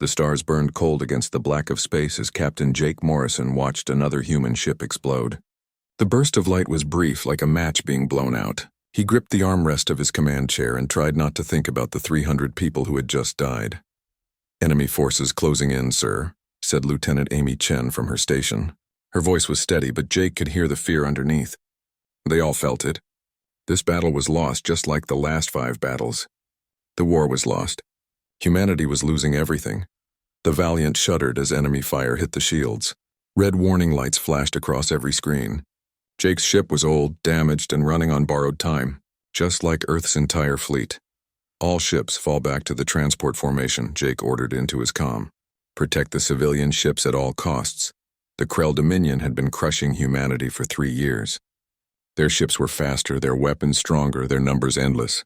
The stars burned cold against the black of space as Captain Jake Morrison watched another human ship explode. The burst of light was brief, like a match being blown out. He gripped the armrest of his command chair and tried not to think about the 300 people who had just died. "Enemy forces closing in, sir," said Lieutenant Amy Chen from her station. Her voice was steady, but Jake could hear the fear underneath. They all felt it. This battle was lost just like the last 5 battles. The war was lost. Humanity was losing everything. The Valiant shuddered as enemy fire hit the shields. Red warning lights flashed across every screen. Jake's ship was old, damaged, and running on borrowed time, just like Earth's entire fleet. "All ships fall back to the transport formation," Jake ordered into his comm. "Protect the civilian ships at all costs." The Krell Dominion had been crushing humanity for 3 years. Their ships were faster, their weapons stronger, their numbers endless.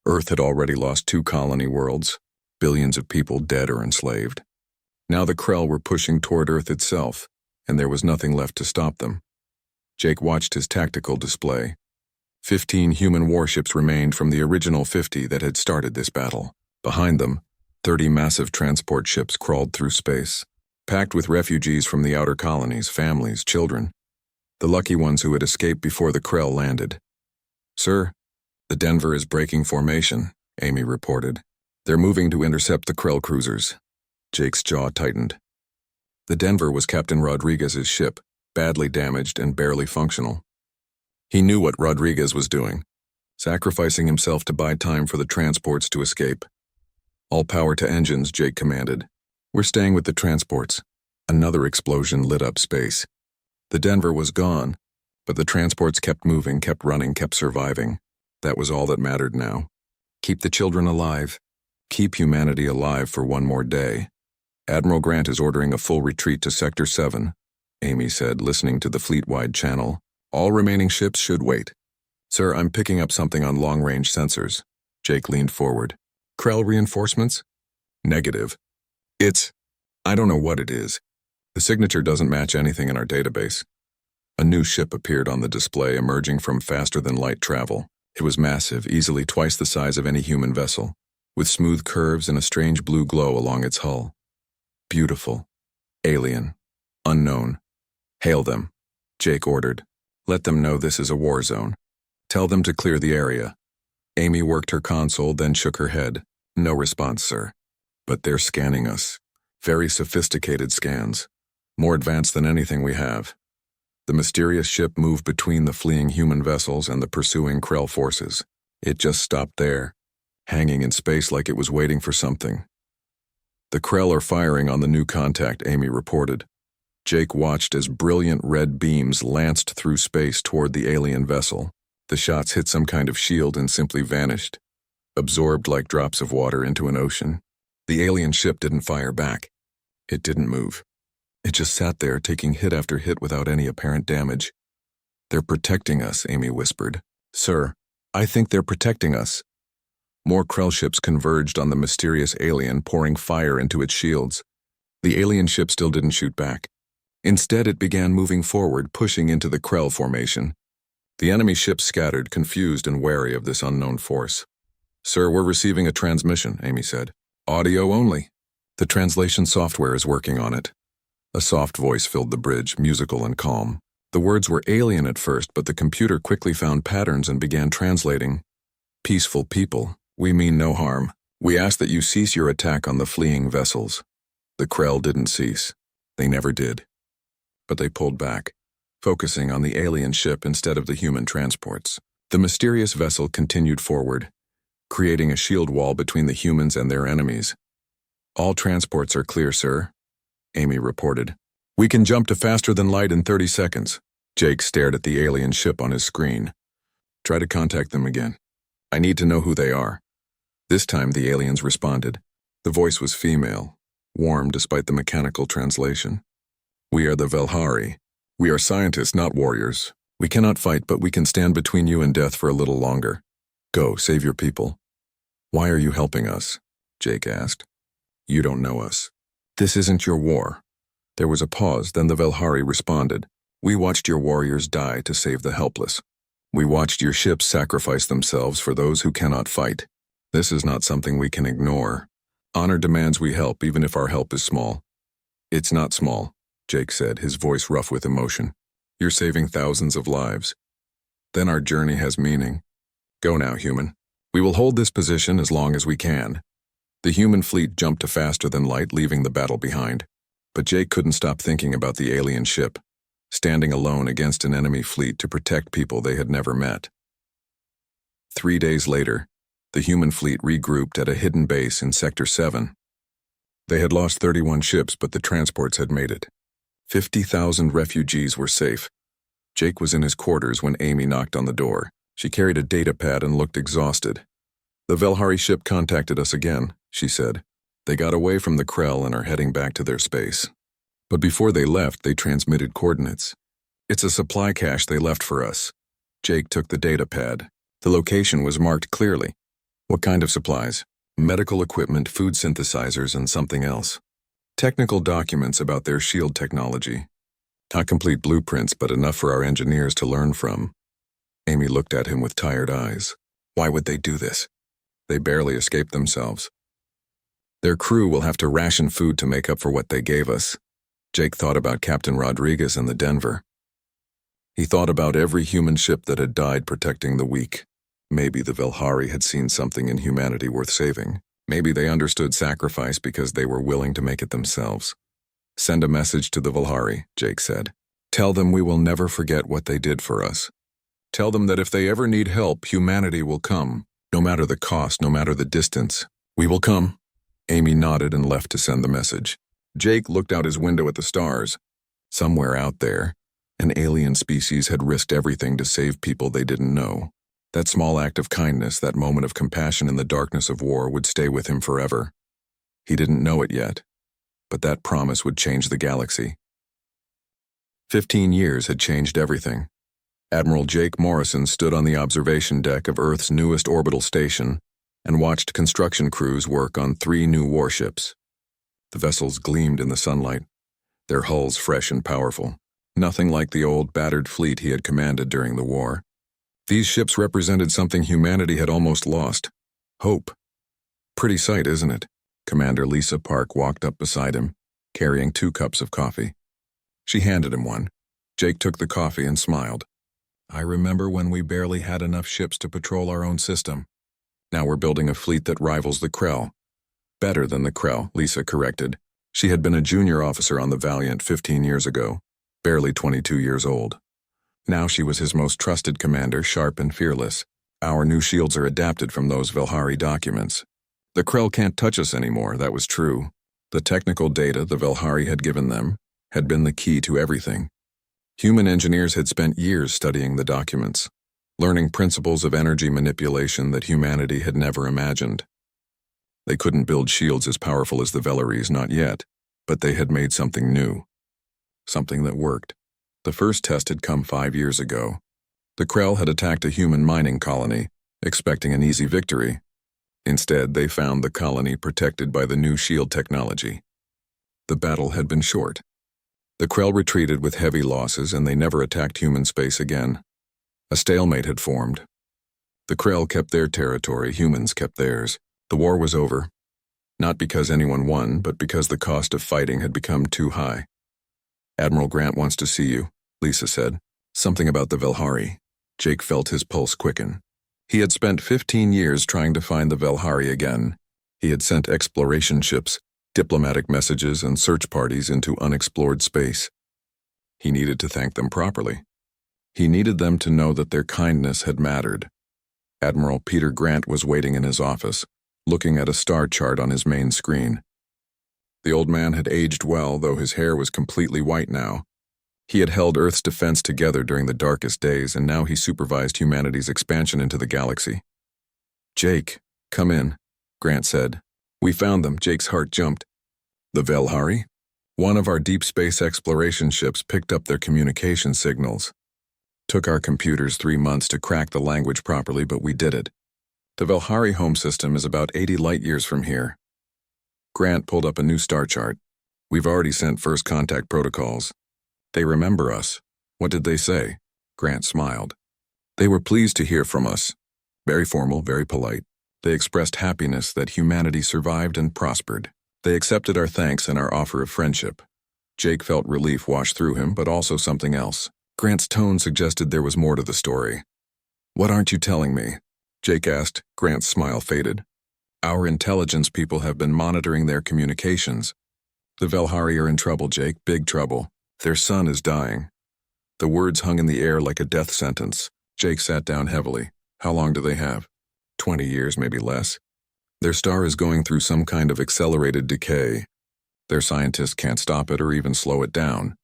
Earth had already lost 2 colony worlds, billions of people dead or enslaved. Now the Krell were pushing toward Earth itself, and there was nothing left to stop them. Jake watched his tactical display. 15 human warships remained from the original 50 that had started this battle. Behind them, 30 massive transport ships crawled through space, packed with refugees from the outer colonies, families, children. The lucky ones who had escaped before the Krell landed. "Sir, the Denver is breaking formation," Amy reported. "They're moving to intercept the Krell cruisers." Jake's jaw tightened. The Denver was Captain Rodriguez's ship, badly damaged and barely functional. He knew what Rodriguez was doing, sacrificing himself to buy time for the transports to escape. "All power to engines," Jake commanded. "We're staying with the transports." Another explosion lit up space. The Denver was gone, but the transports kept moving, kept running, kept surviving. That was all that mattered now. Keep the children alive. Keep humanity alive for one more day. "Admiral Grant is ordering a full retreat to Sector 7, Amy said, listening to the fleet-wide channel. "All remaining ships should wait." "Sir, I'm picking up something on long-range sensors." Jake leaned forward. "Krell reinforcements?" "Negative. I don't know what it is. The signature doesn't match anything in our database." A new ship appeared on the display, emerging from faster-than-light travel. It was massive, easily twice the size of any human vessel, with smooth curves and a strange blue glow along its hull. Beautiful. Alien. Unknown. "Hail them," Jake ordered. "Let them know this is a war zone. Tell them to clear the area." Amy worked her console, then shook her head. "No response, sir. But they're scanning us. Very sophisticated scans. More advanced than anything we have." The mysterious ship moved between the fleeing human vessels and the pursuing Krell forces. It just stopped there, hanging in space like it was waiting for something. "The Krell are firing on the new contact," Amy reported. Jake watched as brilliant red beams lanced through space toward the alien vessel. The shots hit some kind of shield and simply vanished, absorbed like drops of water into an ocean. The alien ship didn't fire back. It didn't move. It just sat there, taking hit after hit without any apparent damage. "They're protecting us," Amy whispered. "Sir, I think they're protecting us." More Krell ships converged on the mysterious alien, pouring fire into its shields. The alien ship still didn't shoot back. Instead, it began moving forward, pushing into the Krell formation. The enemy ships scattered, confused and wary of this unknown force. "Sir, we're receiving a transmission," Amy said. "Audio only." "The translation software is working on it." A soft voice filled the bridge, musical and calm. The words were alien at first, but the computer quickly found patterns and began translating. "Peaceful people, we mean no harm. We ask that you cease your attack on the fleeing vessels." The Krell didn't cease. They never did. But they pulled back, focusing on the alien ship instead of the human transports. The mysterious vessel continued forward, creating a shield wall between the humans and their enemies. "All transports are clear, sir," Amy reported. "We can jump to faster than light in 30 seconds. Jake stared at the alien ship on his screen. "Try to contact them again. I need to know who they are." This time the aliens responded. The voice was female, warm despite the mechanical translation. "We are the Velhari. We are scientists, not warriors. We cannot fight, but we can stand between you and death for a little longer. Go, save your people." "Why are you helping us?" Jake asked. "You don't know us. This isn't your war." There was a pause, then the Velhari responded. "We watched your warriors die to save the helpless. We watched your ships sacrifice themselves for those who cannot fight. This is not something we can ignore." Honor demands we help, even if our help is small. It's not small, Jake said, his voice rough with emotion. You're saving thousands of lives. Then our journey has meaning. Go now, human. We will hold this position as long as we can. The human fleet jumped to faster than light, leaving the battle behind. But Jake couldn't stop thinking about the alien ship, standing alone against an enemy fleet to protect people they had never met. 3 days later, the human fleet regrouped at a hidden base in Sector 7. They had lost 31 ships, but the transports had made it. 50,000 refugees were safe. Jake was in his quarters when Amy knocked on the door. She carried a data pad and looked exhausted. The Velhari ship contacted us again, she said. They got away from the Krell and are heading back to their space. But before they left, they transmitted coordinates. It's a supply cache they left for us. Jake took the data pad. The location was marked clearly. What kind of supplies? Medical equipment, food synthesizers, and something else. Technical documents about their shield technology. Not complete blueprints, but enough for our engineers to learn from. Amy looked at him with tired eyes. Why would they do this? They barely escaped themselves. Their crew will have to ration food to make up for what they gave us. Jake thought about Captain Rodriguez and the Denver. He thought about every human ship that had died protecting the weak. Maybe the Velhari had seen something in humanity worth saving. Maybe they understood sacrifice because they were willing to make it themselves. Send a message to the Velhari, Jake said. Tell them we will never forget what they did for us. Tell them that if they ever need help, humanity will come. No matter the cost, no matter the distance. We will come. Amy nodded and left to send the message. Jake looked out his window at the stars. Somewhere out there, an alien species had risked everything to save people they didn't know. That small act of kindness, that moment of compassion in the darkness of war would stay with him forever. He didn't know it yet, but that promise would change the galaxy. 15 years had changed everything. Admiral Jake Morrison stood on the observation deck of Earth's newest orbital station and watched construction crews work on 3 new warships. The vessels gleamed in the sunlight, their hulls fresh and powerful, nothing like the old battered fleet he had commanded during the war. These ships represented something humanity had almost lost: hope. Pretty sight, isn't it? Commander Lisa Park walked up beside him, carrying 2 cups of coffee. She handed him one. Jake took the coffee and smiled. I remember when we barely had enough ships to patrol our own system. Now we're building a fleet that rivals the Krell. Better than the Krell, Lisa corrected. She had been a junior officer on the Valiant 15 years ago, barely 22 years old. Now she was his most trusted commander, sharp and fearless. Our new shields are adapted from those Velhari documents. The Krell can't touch us anymore, that was true. The technical data the Velhari had given them had been the key to everything. Human engineers had spent years studying the documents, learning principles of energy manipulation that humanity had never imagined. They couldn't build shields as powerful as the Velaries, not yet, but they had made something new. Something that worked. The first test had come 5 years ago. The Krell had attacked a human mining colony, expecting an easy victory. Instead, they found the colony protected by the new shield technology. The battle had been short. The Krell retreated with heavy losses, and they never attacked human space again. A stalemate had formed. The Krell kept their territory, humans kept theirs. The war was over. Not because anyone won, but because the cost of fighting had become too high. Admiral Grant wants to see you, Lisa said. Something about the Velhari. Jake felt his pulse quicken. He had spent 15 years trying to find the Velhari again. He had sent exploration ships, diplomatic messages, and search parties into unexplored space. He needed to thank them properly. He needed them to know that their kindness had mattered. Admiral Peter Grant was waiting in his office, looking at a star chart on his main screen. The old man had aged well, though his hair was completely white now. He had held Earth's defense together during the darkest days, and now he supervised humanity's expansion into the galaxy. Jake, come in, Grant said. We found them. Jake's heart jumped. The Velhari? One of our deep space exploration ships picked up their communication signals. Took our computers 3 months to crack the language properly, but we did it. The Velhari home system is about 80 light-years from here. Grant pulled up a new star chart. We've already sent first contact protocols. They remember us. What did they say? Grant smiled. They were pleased to hear from us. Very formal, very polite. They expressed happiness that humanity survived and prospered. They accepted our thanks and our offer of friendship. Jake felt relief wash through him, but also something else. Grant's tone suggested there was more to the story. "What aren't you telling me?" Jake asked. Grant's smile faded. "Our intelligence people have been monitoring their communications. The Velhari are in trouble, Jake, big trouble. Their son is dying." The words hung in the air like a death sentence. Jake sat down heavily. "How long do they have?" 20 years, maybe less. "Their star is going through some kind of accelerated decay. Their scientists can't stop it or even slow it down."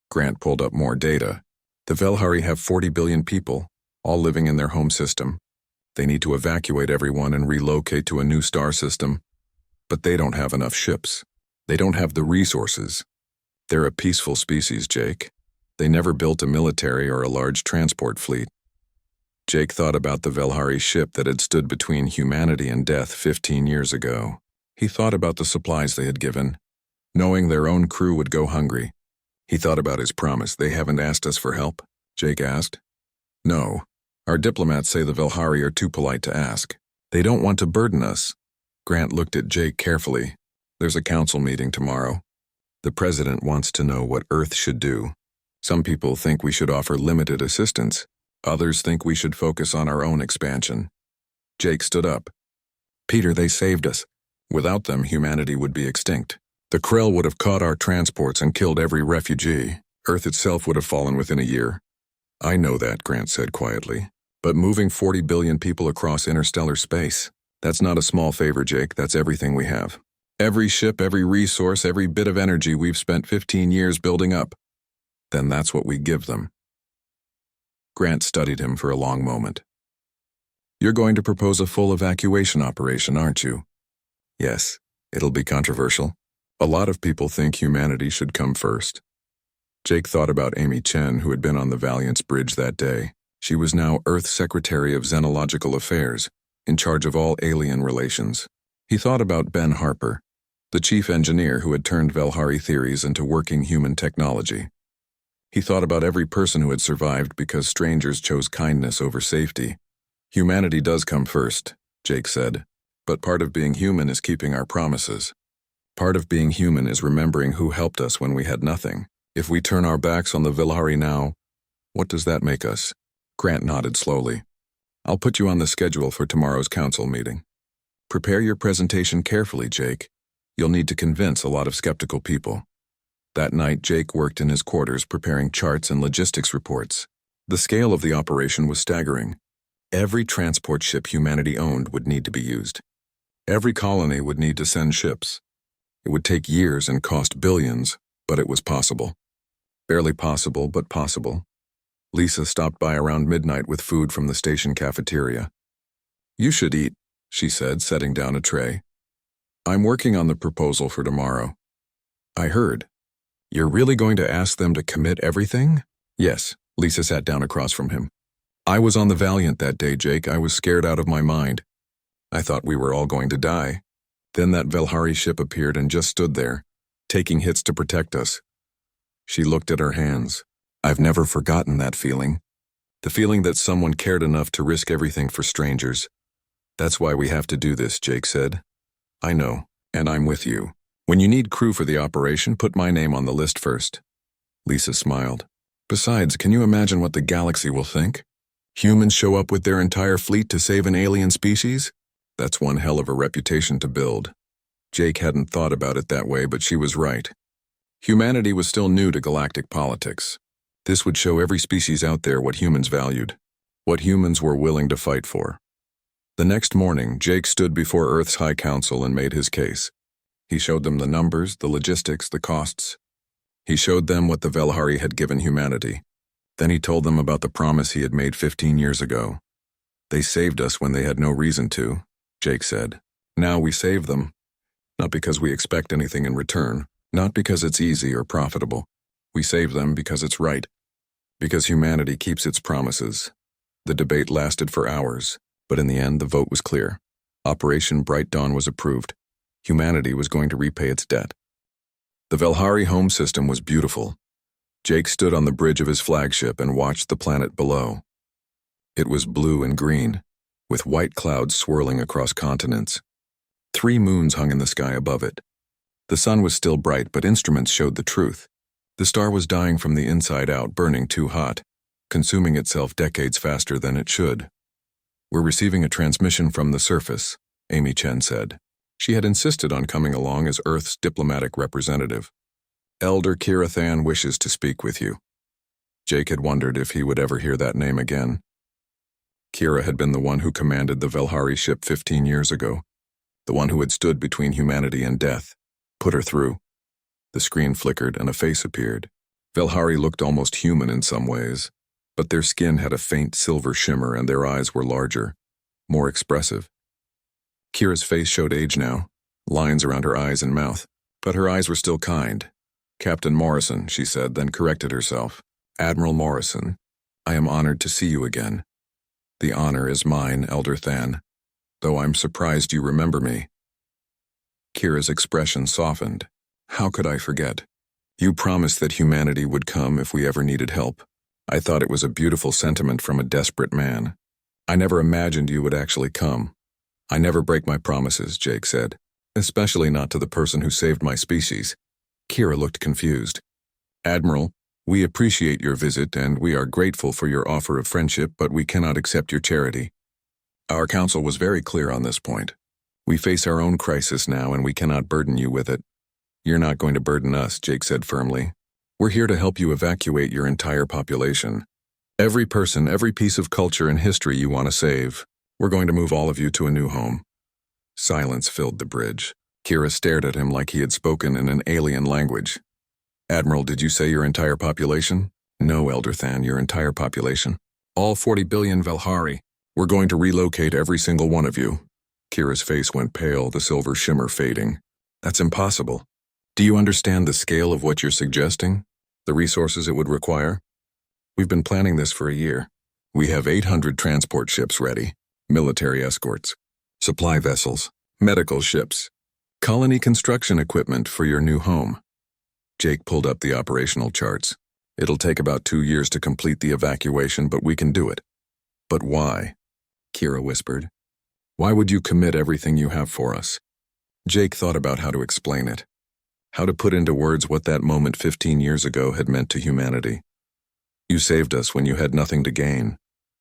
Grant pulled up more data. "The Velhari have 40 billion people, all living in their home system. They need to evacuate everyone and relocate to a new star system. But they don't have enough ships. They don't have the resources. They're a peaceful species, Jake. They never built a military or a large transport fleet." Jake thought about the Velhari ship that had stood between humanity and death 15 years ago. He thought about the supplies they had given, knowing their own crew would go hungry. He thought about his promise. "They haven't asked us for help?" Jake asked. "No. Our diplomats say the Velhari are too polite to ask. They don't want to burden us." Grant looked at Jake carefully. "There's a council meeting tomorrow. The president wants to know what Earth should do. Some people think we should offer limited assistance. Others think we should focus on our own expansion." Jake stood up. "Peter, they saved us. Without them, humanity would be extinct. The Krell would have caught our transports and killed every refugee. Earth itself would have fallen within a year." "I know that," Grant said quietly. "But moving 40 billion people across interstellar space, that's not a small favor, Jake. That's everything we have. Every ship, every resource, every bit of energy we've spent 15 years building up. Then that's what we give them." Grant studied him for a long moment. "You're going to propose a full evacuation operation, aren't you?" "Yes. It'll be controversial. A lot of people think humanity should come first." Jake thought about Amy Chen, who had been on the Valiant's bridge that day. She was now Earth Secretary of Xenological Affairs, in charge of all alien relations. He thought about Ben Harper, the chief engineer who had turned Velhari theories into working human technology. He thought about every person who had survived because strangers chose kindness over safety. "Humanity does come first," Jake said. "But part of being human is keeping our promises. Part of being human is remembering who helped us when we had nothing. If we turn our backs on the Velhari now, what does that make us?" Grant nodded slowly. "I'll put you on the schedule for tomorrow's council meeting. Prepare your presentation carefully, Jake. You'll need to convince a lot of skeptical people." That night, Jake worked in his quarters preparing charts and logistics reports. The scale of the operation was staggering. Every transport ship humanity owned would need to be used. Every colony would need to send ships. It would take years and cost billions, but it was possible. Barely possible, but possible. Lisa stopped by around midnight with food from the station cafeteria. "You should eat," she said, setting down a tray. "I'm working on the proposal for tomorrow." "I heard. You're really going to ask them to commit everything?" "Yes." Lisa sat down across from him. "I was on the Valiant that day, Jake. I was scared out of my mind. I thought we were all going to die. Then that Velhari ship appeared and just stood there, taking hits to protect us." She looked at her hands. "I've never forgotten that feeling. The feeling that someone cared enough to risk everything for strangers. That's why we have to do this," Jake said. "I know, and I'm with you. When you need crew for the operation, put my name on the list first." Lisa smiled. "Besides, can you imagine what the galaxy will think? Humans show up with their entire fleet to save an alien species? That's one hell of a reputation to build." Jake hadn't thought about it that way, but she was right. Humanity was still new to galactic politics. This would show every species out there what humans valued, what humans were willing to fight for. The next morning, Jake stood before Earth's High Council and made his case. He showed them the numbers, the logistics, the costs. He showed them what the Velhari had given humanity. Then he told them about the promise he had made 15 years ago. "They saved us when they had no reason to," Jake said. "Now we save them. Not because we expect anything in return, not because it's easy or profitable. We save them because it's right. Because humanity keeps its promises." The debate lasted for hours, but in the end the vote was clear. Operation Bright Dawn was approved. Humanity was going to repay its debt. The Velhari home system was beautiful. Jake stood on the bridge of his flagship and watched the planet below. It was blue and green, with white clouds swirling across continents. 3 moons hung in the sky above it. The sun was still bright, but instruments showed the truth. The star was dying from the inside out, burning too hot, consuming itself decades faster than it should. "We're receiving a transmission from the surface," Amy Chen said. She had insisted on coming along as Earth's diplomatic representative. "Elder Kira Than wishes to speak with you." Jake had wondered if he would ever hear that name again. Kira had been the one who commanded the Velhari ship 15 years ago, the one who had stood between humanity and death. Put her through. The screen flickered and a face appeared. Velhari looked almost human in some ways, but their skin had a faint silver shimmer and their eyes were larger, more expressive. Kira's face showed age now, lines around her eyes and mouth, but her eyes were still kind. "Captain Morrison," she said, then corrected herself. "Admiral Morrison, I am honored to see you again." "The honor is mine, Elder Than, though I'm surprised you remember me." Kira's expression softened. "How could I forget? You promised that humanity would come if we ever needed help. I thought it was a beautiful sentiment from a desperate man. I never imagined you would actually come." "I never break my promises," Jake said, "especially not to the person who saved my species." Kira looked confused. "Admiral, we appreciate your visit and we are grateful for your offer of friendship, but we cannot accept your charity. Our council was very clear on this point. We face our own crisis now and we cannot burden you with it." "You're not going to burden us," Jake said firmly. "We're here to help you evacuate your entire population. Every person, every piece of culture and history you want to save. We're going to move all of you to a new home." Silence filled the bridge. Kira stared at him like he had spoken in an alien language. "Admiral, did you say your entire population?" "No, Elder Than, your entire population. All 40 billion Velhari. We're going to relocate every single one of you." Kira's face went pale, the silver shimmer fading. "That's impossible. Do you understand the scale of what you're suggesting? The resources it would require? We've been planning this for a year. We have 800 transport ships ready, military escorts, supply vessels, medical ships, colony construction equipment for your new home." Jake pulled up the operational charts. "It'll take about 2 years to complete the evacuation, but we can do it." "But why?" Kira whispered. "Why would you commit everything you have for us?" Jake thought about how to explain it, how to put into words what that moment 15 years ago had meant to humanity. "You saved us when you had nothing to gain,"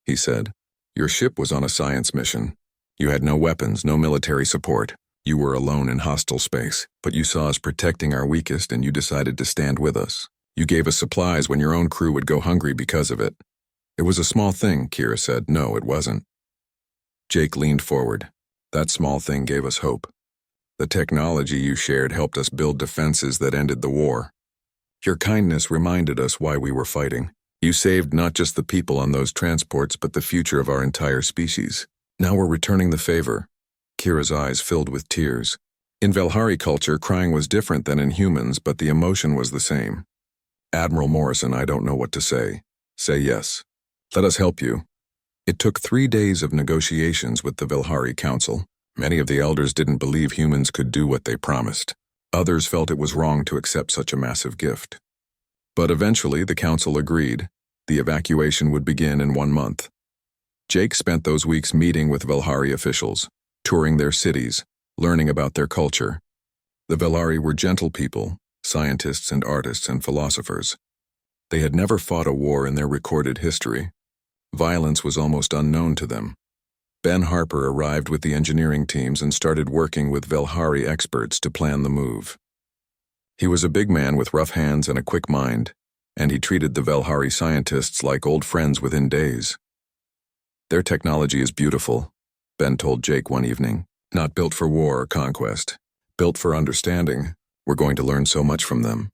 he said. "Your ship was on a science mission. You had no weapons, no military support. You were alone in hostile space, but you saw us protecting our weakest and you decided to stand with us. You gave us supplies when your own crew would go hungry because of it." "It was a small thing," Kira said. "No, it wasn't." Jake leaned forward. "That small thing gave us hope. The technology you shared helped us build defenses that ended the war. Your kindness reminded us why we were fighting. You saved not just the people on those transports, but the future of our entire species. Now we're returning the favor." Kira's eyes filled with tears. In Velhari culture, crying was different than in humans, but the emotion was the same. "Admiral Morrison, I don't know what to say. Say yes. Let us help you." It took 3 days of negotiations with the Velhari Council. Many of the elders didn't believe humans could do what they promised. Others felt it was wrong to accept such a massive gift. But eventually the council agreed. The evacuation would begin in 1 month. Jake spent those weeks meeting with Velhari officials, touring their cities, learning about their culture. The Velhari were gentle people, scientists and artists and philosophers. They had never fought a war in their recorded history. Violence was almost unknown to them. Ben Harper arrived with the engineering teams and started working with Velhari experts to plan the move. He was a big man with rough hands and a quick mind, and he treated the Velhari scientists like old friends within days. "Their technology is beautiful," Ben told Jake one evening. "Not built for war or conquest. Built for understanding. We're going to learn so much from them."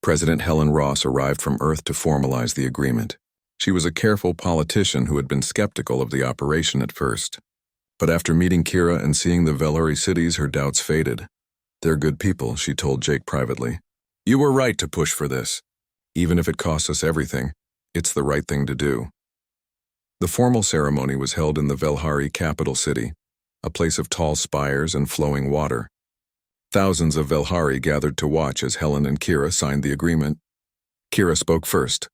President Helen Ross arrived from Earth to formalize the agreement. She was a careful politician who had been skeptical of the operation at first. But after meeting Kira and seeing the Velhari cities, her doubts faded. "They're good people," she told Jake privately. "You were right to push for this. Even if it costs us everything, it's the right thing to do." The formal ceremony was held in the Velhari capital city, a place of tall spires and flowing water. Thousands of Velhari gathered to watch as Helen and Kira signed the agreement. Kira spoke first.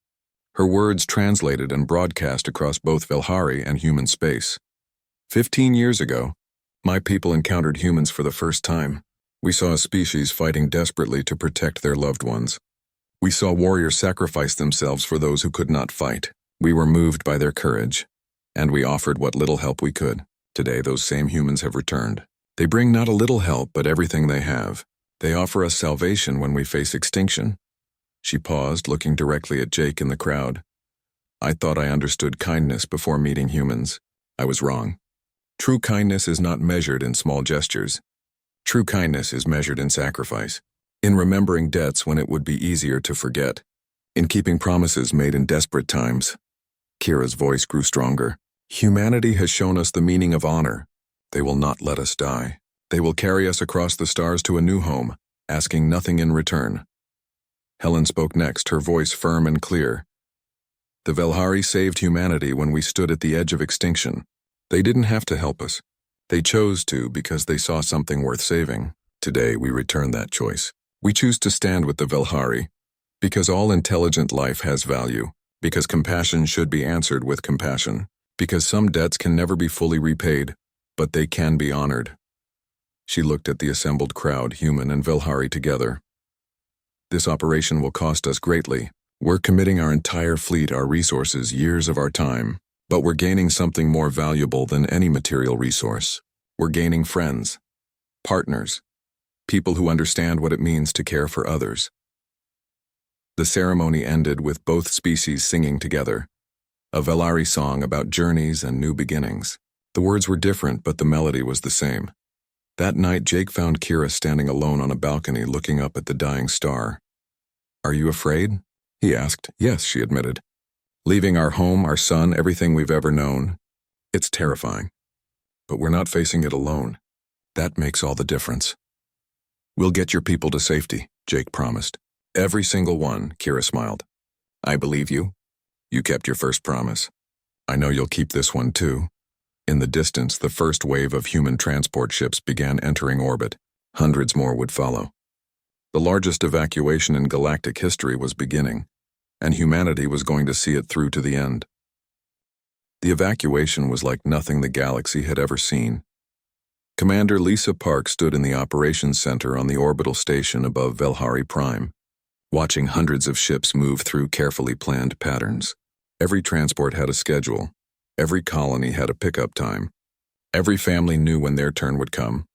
Her words translated and broadcast across both Velhari and human space. 15 years ago, my people encountered humans for the first time. We saw a species fighting desperately to protect their loved ones. We saw warriors sacrifice themselves for those who could not fight. We were moved by their courage, and we offered what little help we could. Today, those same humans have returned. They bring not a little help, but everything they have. They offer us salvation when we face extinction. She paused, looking directly at Jake in the crowd. I thought I understood kindness before meeting humans. I was wrong. True kindness is not measured in small gestures. True kindness is measured in sacrifice, in remembering debts when it would be easier to forget, in keeping promises made in desperate times. Kira's voice grew stronger. Humanity has shown us the meaning of honor. They will not let us die. They will carry us across the stars to a new home, asking nothing in return. Helen spoke next, her voice firm and clear. The Velhari saved humanity when we stood at the edge of extinction. They didn't have to help us. They chose to because they saw something worth saving. Today, we return that choice. We choose to stand with the Velhari because all intelligent life has value, because compassion should be answered with compassion, because some debts can never be fully repaid, but they can be honored. She looked at the assembled crowd, human and Velhari together. This operation will cost us greatly. We're committing our entire fleet, our resources, years of our time. But we're gaining something more valuable than any material resource. We're gaining friends, partners, people who understand what it means to care for others. The ceremony ended with both species singing together, a Velhari song about journeys and new beginnings. The words were different, but the melody was the same. That night, Jake found Kira standing alone on a balcony looking up at the dying star. "Are you afraid?" he asked. "Yes," she admitted. "Leaving our home, our son, everything we've ever known. It's terrifying. But we're not facing it alone. That makes all the difference." "We'll get your people to safety," Jake promised. "Every single one," Kira smiled. "I believe you. You kept your first promise. I know you'll keep this one too." In the distance, the first wave of human transport ships began entering orbit. Hundreds more would follow. The largest evacuation in galactic history was beginning, and humanity was going to see it through to the end. The evacuation was like nothing the galaxy had ever seen. Commander Lisa Park stood in the operations center on the orbital station above Velhari Prime, watching hundreds of ships move through carefully planned patterns. Every transport had a schedule. Every colony had a pickup time. Every family knew when their turn would come.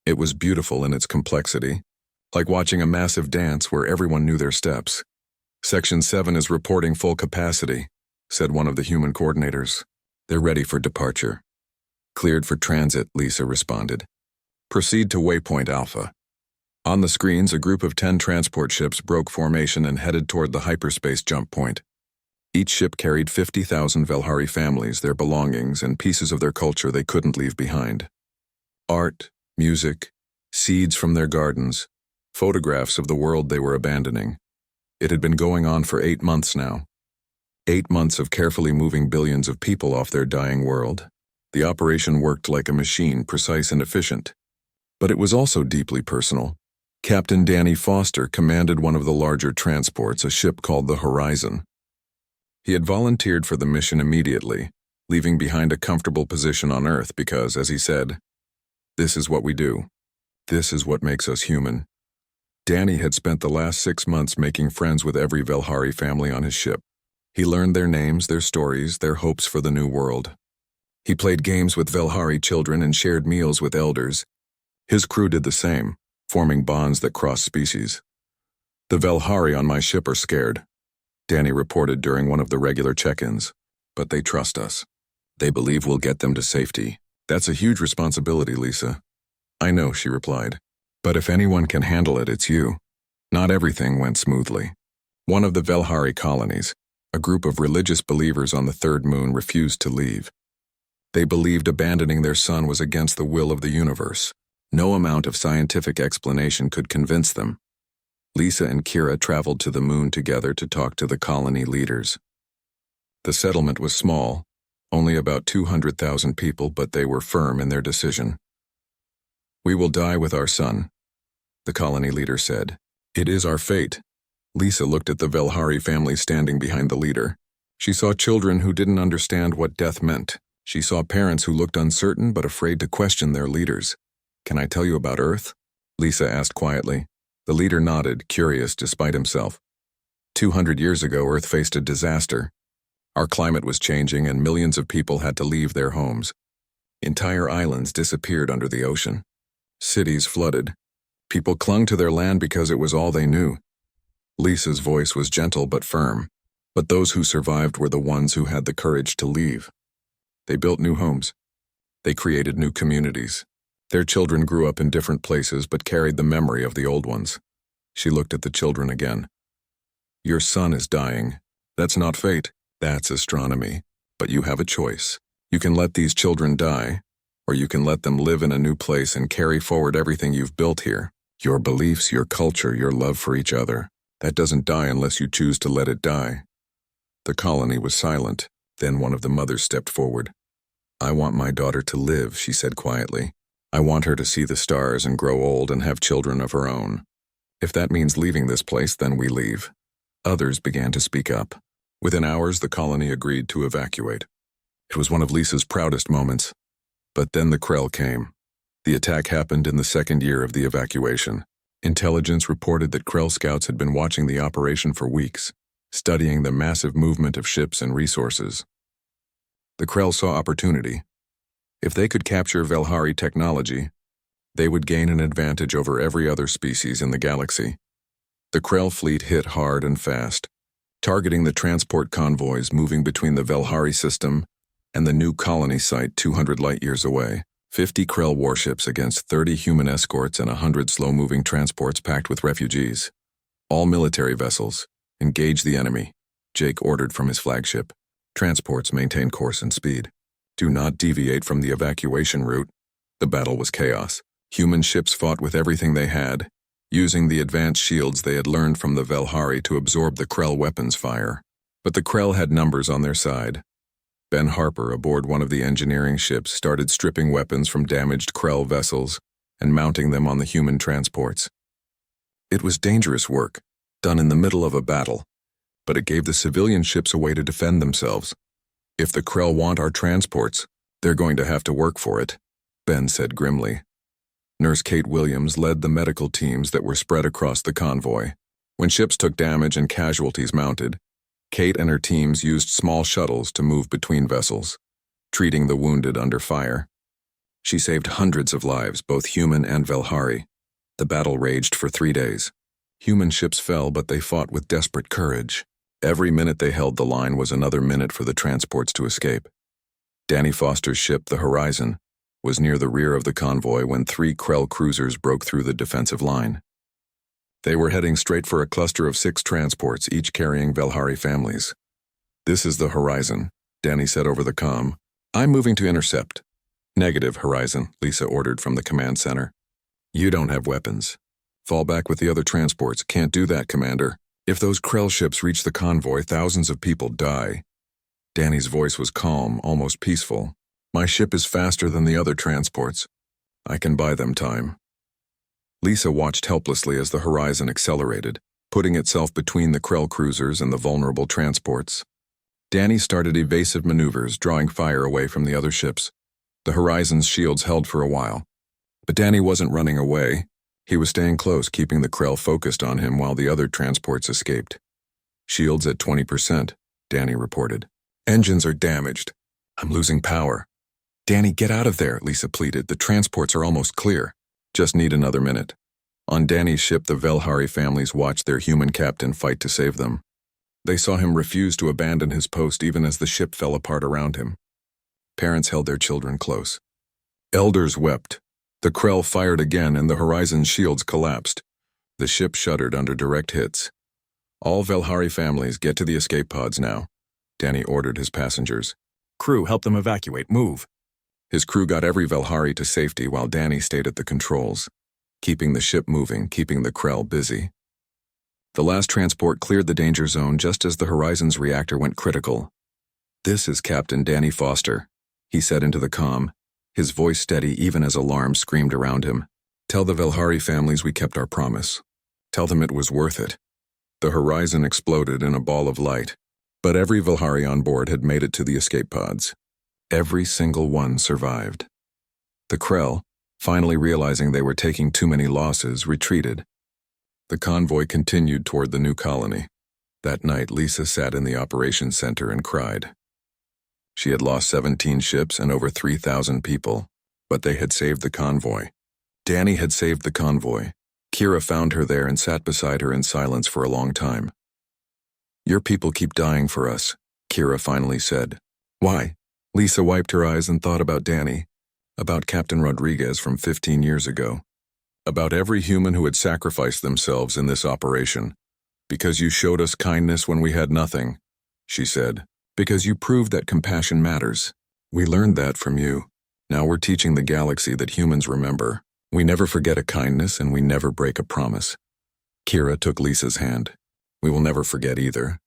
It was beautiful in its complexity, like watching a massive dance where everyone knew their steps. "Section 7 is reporting full capacity," said one of the human coordinators. "They're ready for departure." "Cleared for transit," Lisa responded. "Proceed to Waypoint Alpha." On the screens, a group of 10 transport ships broke formation and headed toward the hyperspace jump point. Each ship carried 50,000 Velhari families, their belongings, and pieces of their culture they couldn't leave behind. Art, music, seeds from their gardens, photographs of the world they were abandoning. It had been going on for 8 months now. 8 months of carefully moving billions of people off their dying world. The operation worked like a machine, precise and efficient. But it was also deeply personal. Captain Danny Foster commanded one of the larger transports, a ship called the Horizon. He had volunteered for the mission immediately, leaving behind a comfortable position on Earth because, as he said, "This is what we do. This is what makes us human." Danny had spent the last 6 months making friends with every Velhari family on his ship. He learned their names, their stories, their hopes for the new world. He played games with Velhari children and shared meals with elders. His crew did the same, forming bonds that crossed species. "The Velhari on my ship are scared," Danny reported during one of the regular check-ins. "But they trust us. They believe we'll get them to safety." "That's a huge responsibility, Lisa." "I know," she replied. "But if anyone can handle it, it's you." Not everything went smoothly. One of the Velhari colonies, a group of religious believers on the third moon, refused to leave. They believed abandoning their son was against the will of the universe. No amount of scientific explanation could convince them. Lisa and Kira traveled to the moon together to talk to the colony leaders. The settlement was small, only about 200,000 people, but they were firm in their decision. "We will die with our son," the colony leader said. "It is our fate." Lisa looked at the Velhari family standing behind the leader. She saw children who didn't understand what death meant. She saw parents who looked uncertain but afraid to question their leaders. "Can I tell you about Earth?" Lisa asked quietly. The leader nodded, curious despite himself. 200 years ago, Earth faced a disaster. Our climate was changing and millions of people had to leave their homes. Entire islands disappeared under the ocean. Cities flooded. People clung to their land because it was all they knew. Lisa's voice was gentle but firm, but those who survived were the ones who had the courage to leave. They built new homes. They created new communities. Their children grew up in different places but carried the memory of the old ones. She looked at the children again. "Your son is dying. That's not fate. That's astronomy. But you have a choice. You can let these children die, or you can let them live in a new place and carry forward everything you've built here. Your beliefs, your culture, your love for each other. That doesn't die unless you choose to let it die." The colony was silent. Then one of the mothers stepped forward. "I want my daughter to live," she said quietly. "I want her to see the stars and grow old and have children of her own. If that means leaving this place, then we leave." Others began to speak up. Within hours, the colony agreed to evacuate. It was one of Lisa's proudest moments. But then the Krell came. The attack happened in the second year of the evacuation. Intelligence reported that Krell scouts had been watching the operation for weeks, studying the massive movement of ships and resources. The Krell saw opportunity. If they could capture Velhari technology, they would gain an advantage over every other species in the galaxy. The Krell fleet hit hard and fast, targeting the transport convoys moving between the Velhari system and the new colony site 200 light-years away. 50 Krell warships against 30 human escorts and 100 slow-moving transports packed with refugees. All military vessels, engage the enemy, Jake ordered from his flagship. Transports maintain course and speed. Do not deviate from the evacuation route. The battle was chaos. Human ships fought with everything they had, using the advanced shields they had learned from the Velhari to absorb the Krell weapons fire. But the Krell had numbers on their side. Ben Harper, aboard one of the engineering ships, started stripping weapons from damaged Krell vessels and mounting them on the human transports. It was dangerous work, done in the middle of a battle, but it gave the civilian ships a way to defend themselves. "If the Krell want our transports, they're going to have to work for it," Ben said grimly. Nurse Kate Williams led the medical teams that were spread across the convoy. When ships took damage and casualties mounted, Kate and her teams used small shuttles to move between vessels, treating the wounded under fire. She saved hundreds of lives, both human and Velhari. The battle raged for 3 days. Human ships fell, but they fought with desperate courage. Every minute they held the line was another minute for the transports to escape. Danny Foster's ship, the Horizon, was near the rear of the convoy when 3 Krell cruisers broke through the defensive line. They were heading straight for a cluster of 6 transports, each carrying Velhari families. "This is the Horizon," Danny said over the comm. "I'm moving to intercept." "Negative, Horizon," Lisa ordered from the command center. "You don't have weapons. Fall back with the other transports." "Can't do that, Commander. If those Krell ships reach the convoy, thousands of people die." Danny's voice was calm, almost peaceful. "My ship is faster than the other transports. I can buy them time." Lisa watched helplessly as the Horizon accelerated, putting itself between the Krell cruisers and the vulnerable transports. Danny started evasive maneuvers, drawing fire away from the other ships. The Horizon's shields held for a while. But Danny wasn't running away. He was staying close, keeping the Krell focused on him while the other transports escaped. "Shields at 20%, Danny reported. "Engines are damaged. I'm losing power." "Danny, get out of there," Lisa pleaded. "The transports are almost clear. Just need another minute." On Danny's ship, the Velhari families watched their human captain fight to save them. They saw him refuse to abandon his post even as the ship fell apart around him. Parents held their children close. Elders wept. The Krell fired again and the Horizon's shields collapsed. The ship shuddered under direct hits. "All Velhari families, get to the escape pods now," Danny ordered his passengers. "Crew, help them evacuate. Move." His crew got every Velhari to safety while Danny stayed at the controls, keeping the ship moving, keeping the Krell busy. The last transport cleared the danger zone just as the Horizon's reactor went critical. "This is Captain Danny Foster," he said into the comm, his voice steady even as alarms screamed around him. "Tell the Velhari families we kept our promise. Tell them it was worth it." The Horizon exploded in a ball of light, but every Velhari on board had made it to the escape pods. Every single one survived. The Krell, finally realizing they were taking too many losses, retreated. The convoy continued toward the new colony. That night, Lisa sat in the operations center and cried. She had lost 17 ships and over 3,000 people, but they had saved the convoy. Danny had saved the convoy. Kira found her there and sat beside her in silence for a long time. "Your people keep dying for us," Kira finally said. "Why?" Lisa wiped her eyes and thought about Danny, about Captain Rodriguez from 15 years ago, about every human who had sacrificed themselves in this operation. "Because you showed us kindness when we had nothing," she said. "Because you proved that compassion matters. We learned that from you. Now we're teaching the galaxy that humans remember. We never forget a kindness and we never break a promise." Kira took Lisa's hand. "We will never forget either.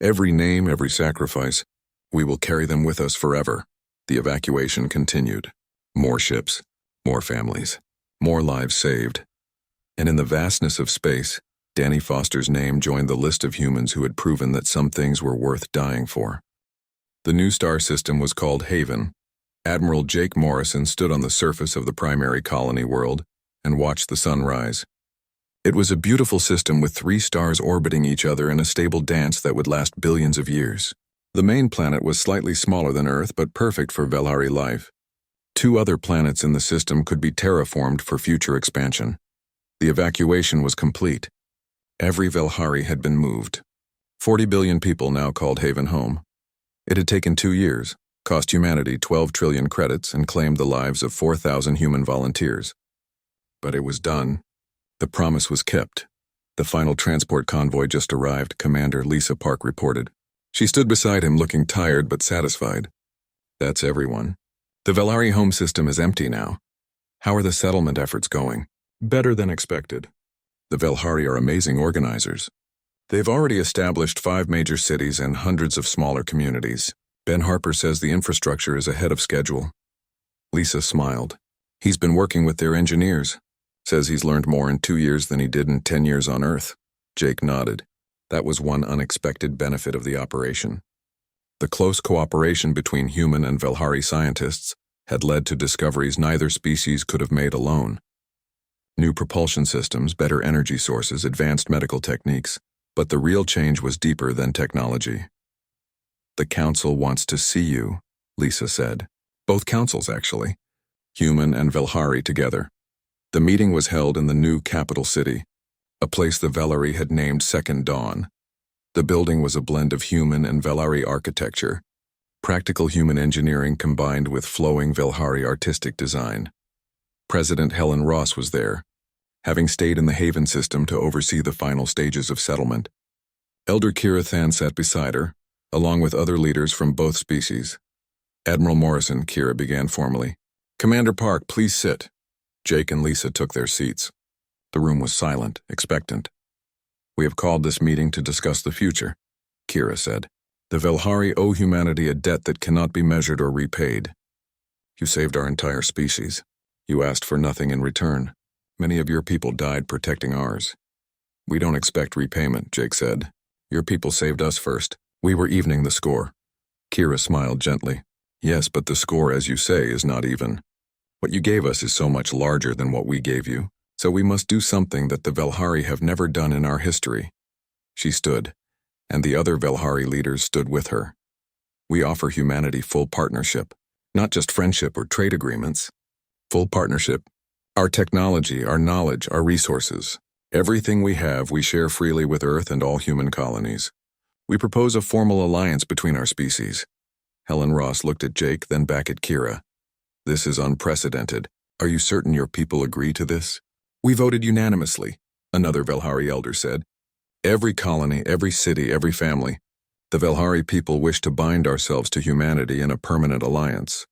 Every name, every sacrifice, we will carry them with us forever." The evacuation continued. More ships, more families, more lives saved. And in the vastness of space, Danny Foster's name joined the list of humans who had proven that some things were worth dying for. The new star system was called Haven. Admiral Jake Morrison stood on the surface of the primary colony world and watched the sun rise. It was a beautiful system with 3 stars orbiting each other in a stable dance that would last billions of years. The main planet was slightly smaller than Earth but perfect for Velhari life. 2 other planets in the system could be terraformed for future expansion. The evacuation was complete. Every Velhari had been moved. 40 billion people now called Haven home. It had taken 2 years, cost humanity 12 trillion credits, and claimed the lives of 4,000 human volunteers. But it was done. The promise was kept. The final transport convoy just arrived, Commander Lisa Park reported. She stood beside him, looking tired but satisfied. "That's everyone. The Velhari home system is empty now. How are the settlement efforts going?" "Better than expected. The Velhari are amazing organizers. They've already established 5 major cities and hundreds of smaller communities. Ben Harper says the infrastructure is ahead of schedule." Lisa smiled. "He's been working with their engineers. Says he's learned more in 2 years than he did in 10 years on Earth." Jake nodded. That was one unexpected benefit of the operation. The close cooperation between human and Velhari scientists had led to discoveries neither species could have made alone. New propulsion systems, better energy sources, advanced medical techniques. But the real change was deeper than technology. "The Council wants to see you," Lisa said. Both councils, actually. Human and Velhari together. The meeting was held in the new capital city, a place the Velhari had named Second Dawn. The building was a blend of human and Velhari architecture, practical human engineering combined with flowing Velhari artistic design. President Helen Ross was there, having stayed in the Haven system to oversee the final stages of settlement. Elder Kira Than sat beside her, along with other leaders from both species. "Admiral Morrison," Kira began formally. "Commander Park, please sit." Jake and Lisa took their seats. The room was silent, expectant. "We have called this meeting to discuss the future," Kira said. "The Velhari owe humanity a debt that cannot be measured or repaid. You saved our entire species. You asked for nothing in return. Many of your people died protecting ours. We don't expect repayment," Jake said. "Your people saved us first. We were evening the score." Kira smiled gently. "Yes, but the score, as you say, is not even. What you gave us is so much larger than what we gave you, so we must do something that the Velhari have never done in our history." She stood, and the other Velhari leaders stood with her. "We offer humanity full partnership, not just friendship or trade agreements. Full partnership. Our technology, our knowledge, our resources. Everything we have, we share freely with Earth and all human colonies. We propose a formal alliance between our species." Helen Ross looked at Jake, then back at Kira. "This is unprecedented. Are you certain your people agree to this?" "We voted unanimously," another Velhari elder said. "Every colony, every city, every family. The Velhari people wish to bind ourselves to humanity in a permanent alliance.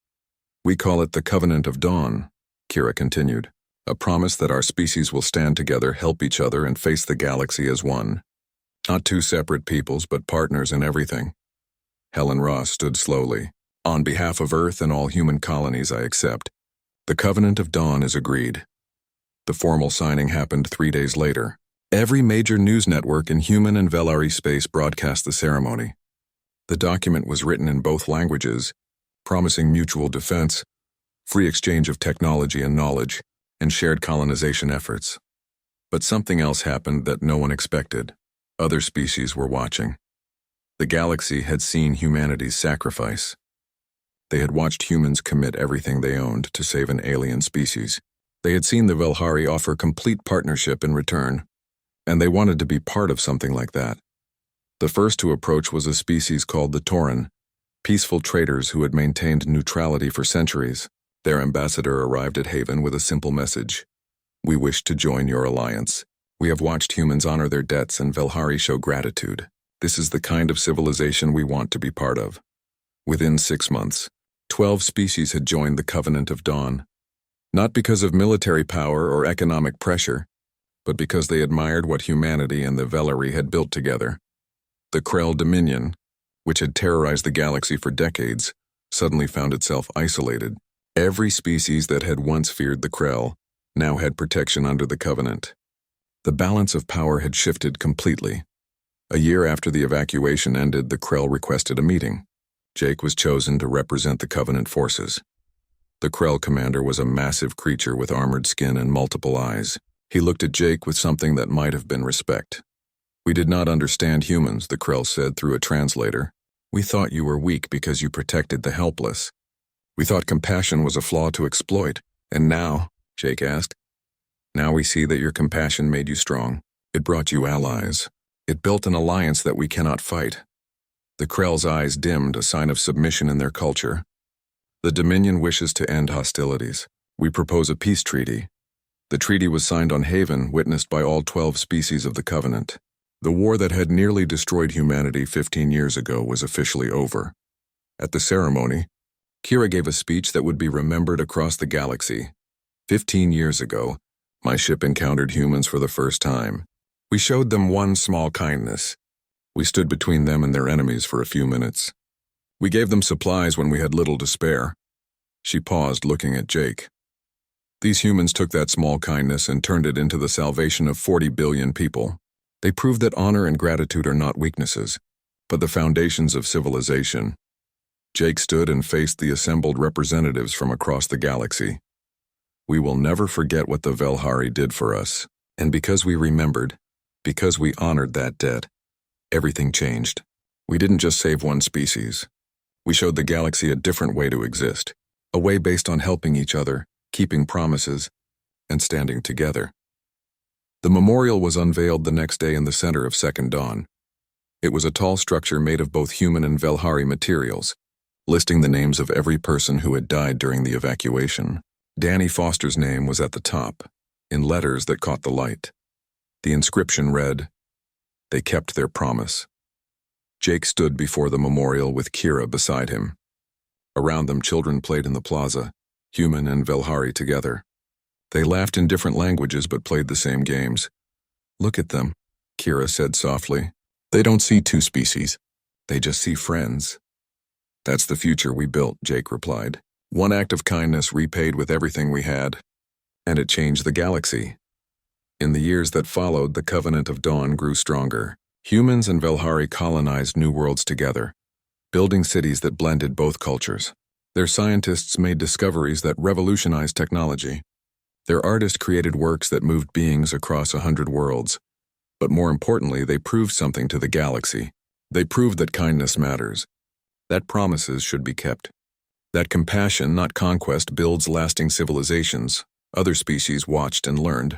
We call it the Covenant of Dawn," Kira continued. "A promise that our species will stand together, help each other, and face the galaxy as one. Not 2 separate peoples, but partners in everything." Helen Ross stood slowly. "On behalf of Earth and all human colonies, I accept. The Covenant of Dawn is agreed." The formal signing happened 3 days later. Every major news network in human and Velhari space broadcast the ceremony. The document was written in both languages, promising mutual defense, free exchange of technology and knowledge, and shared colonization efforts. But something else happened that no one expected. Other species were watching. The galaxy had seen humanity's sacrifice. They had watched humans commit everything they owned to save an alien species. They had seen the Velhari offer complete partnership in return, and they wanted to be part of something like that. The first to approach was a species called the Tauren, peaceful traders who had maintained neutrality for centuries. Their ambassador arrived at Haven with a simple message. We wish to join your alliance. We have watched humans honor their debts and Velhari show gratitude. This is the kind of civilization we want to be part of. Within 6 months, 12 species had joined the Covenant of Dawn. Not because of military power or economic pressure, but because they admired what humanity and the Velhari had built together. The Krell Dominion, which had terrorized the galaxy for decades, suddenly found itself isolated. Every species that had once feared the Krell now had protection under the Covenant. The balance of power had shifted completely. A year after the evacuation ended, the Krell requested a meeting. Jake was chosen to represent the Covenant forces. The Krell commander was a massive creature with armored skin and multiple eyes. He looked at Jake with something that might have been respect. We did not understand humans, the Krell said through a translator. We thought you were weak because you protected the helpless. We thought compassion was a flaw to exploit. And now, Jake asked, now we see that your compassion made you strong. It brought you allies. It built an alliance that we cannot fight. The Krell's eyes dimmed, a sign of submission in their culture. The Dominion wishes to end hostilities. We propose a peace treaty. The treaty was signed on Haven, witnessed by all 12 species of the Covenant. The war that had nearly destroyed humanity 15 years ago was officially over. At the ceremony, Kira gave a speech that would be remembered across the galaxy. 15 years ago, my ship encountered humans for the first time. We showed them one small kindness. We stood between them and their enemies for a few minutes. We gave them supplies when we had little to spare. She paused, looking at Jake. These humans took that small kindness and turned it into the salvation of 40 billion people. They proved that honor and gratitude are not weaknesses, but the foundations of civilization. Jake stood and faced the assembled representatives from across the galaxy. We will never forget what the Velhari did for us, and because we remembered, because we honored that debt, everything changed. We didn't just save one species. We showed the galaxy a different way to exist, a way based on helping each other, keeping promises, and standing together. The memorial was unveiled the next day in the center of Second Dawn. It was a tall structure made of both human and Velhari materials, listing the names of every person who had died during the evacuation. Danny Foster's name was at the top, in letters that caught the light. The inscription read, "They kept their promise." Jake stood before the memorial with Kira beside him. Around them, children played in the plaza, human and Velhari together. They laughed in different languages but played the same games. Look at them, Kira said softly. They don't see two species. They just see friends. That's the future we built, Jake replied. One act of kindness repaid with everything we had. And it changed the galaxy. In the years that followed, the Covenant of Dawn grew stronger. Humans and Velhari colonized new worlds together, building cities that blended both cultures. Their scientists made discoveries that revolutionized technology. Their artists created works that moved beings across 100 worlds. But more importantly, they proved something to the galaxy. They proved that kindness matters, that promises should be kept, that compassion, not conquest, builds lasting civilizations. Other species watched and learned.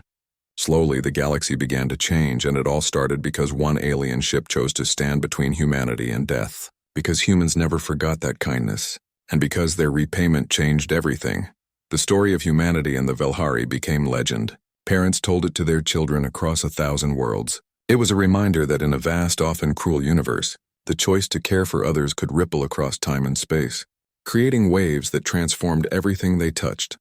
Slowly, the galaxy began to change, and it all started because one alien ship chose to stand between humanity and death. Because humans never forgot that kindness, and because their repayment changed everything. The story of humanity and the Velhari became legend. Parents told it to their children across 1,000 worlds. It was a reminder that in a vast, often cruel universe, the choice to care for others could ripple across time and space, creating waves that transformed everything they touched.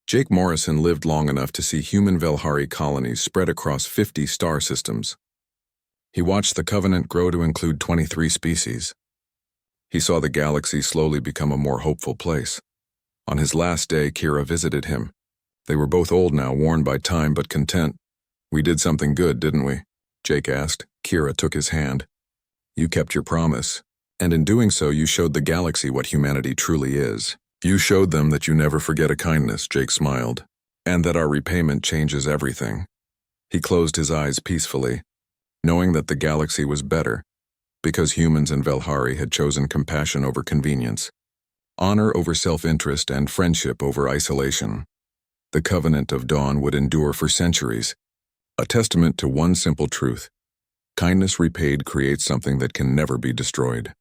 Jake Morrison lived long enough to see human Velhari colonies spread across 50 star systems. He watched the Covenant grow to include 23 species. He saw the galaxy slowly become a more hopeful place. On his last day, Kira visited him. They were both old now, worn by time but content. We did something good, didn't we? Jake asked. Kira took his hand. You kept your promise. And in doing so, you showed the galaxy what humanity truly is. You showed them that you never forget a kindness, Jake smiled, and that our repayment changes everything. He closed his eyes peacefully, knowing that the galaxy was better, because humans in Velhari had chosen compassion over convenience, honor over self-interest, and friendship over isolation. The Covenant of Dawn would endure for centuries, a testament to one simple truth: kindness repaid creates something that can never be destroyed.